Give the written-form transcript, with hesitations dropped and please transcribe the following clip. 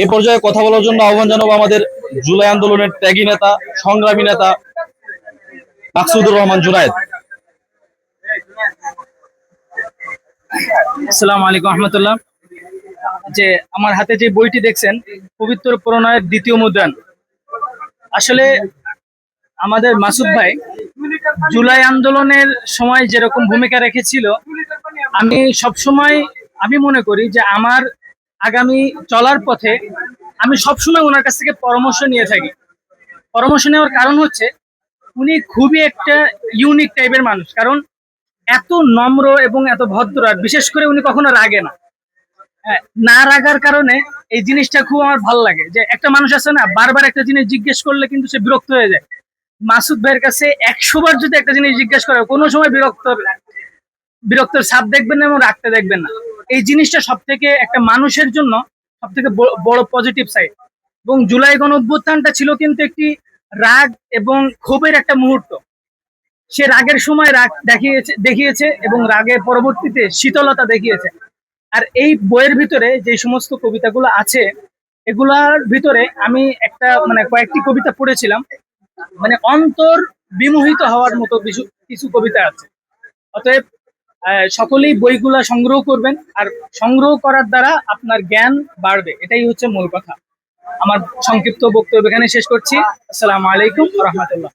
এ পর্যায়ে কথা বলার জন্য আহ্বান জানাবো আমাদের জুলাই আন্দোলনের ত্যাগী নেতা, সংগ্রামী নেতা মাকসুদুর রহমান জুনায়েদ। আসসালামু আলাইকুম রহমতুল্লাহ। যে আমার হাতে যে বইটি দেখছেন, পবিত্র প্রণয়ের দ্বিতীয় মুদ্রণ। আসলে আমাদের মাসুদ ভাই জুলাই আন্দোলনের সময় যেরকম ভূমিকা রেখেছিল, আমি মনে করি যে আমার আগামী চলার পথে আমি সবসময় ওনার কাছ থেকে পরামর্শ নিয়ে থাকি। পরামর্শ নেওয়ার কারণ হচ্ছে উনি খুবই একটা ইউনিক টাইপের মানুষ। কারণ এত নম্র এবং এত ভদ্র, আর বিশেষ করে উনি কখনো রাগে না। হ্যাঁ, না রাগার কারণে এই জিনিসটা খুব আমার ভালো লাগে। যে একটা মানুষ আছে না, বারবার একটা জিনিস জিজ্ঞেস করলে কিন্তু সে বিরক্ত হয়ে যায়। মাসুদ ভাইয়ের কাছে ১০০ বার যদি একটা জিনিস জিজ্ঞেস করে, কোনো সময় বিরক্তর ছাপ দেখবেন না এবং রাখতে দেখবেন না। এই জিনিসটা সব থেকে একটা মানুষের জন্য সব থেকে বড় পজিটিভ সাইড। এবং জুলাই গণ অভ্যুত্থানটা ছিল কিন্তু একটি রাগ এবং ক্ষোভের একটা মুহূর্ত। সে রাগের সময় রাগ দেখিয়েছে এবং রাগের পরবর্তীতে শীতলতা দেখিয়েছে। আর এই বইয়ের ভিতরে যে সমস্ত কবিতাগুলো আছে, এগুলার ভিতরে আমি একটা কয়েকটি কবিতা পড়েছিলাম, অন্তর বিমোহিত হওয়ার মতো কিছু কিছু কবিতা আছে। অতএব সকলেই বইগুলা সংগ্রহ করবেন, আর সংগ্রহ করার দ্বারা আপনার জ্ঞান বাড়বে, এটাই হচ্ছে মূল কথা। আমার সংক্ষিপ্ত বক্তব্য এখানে শেষ করছি। আসসালামু আলাইকুম রহমতুল্লাহ।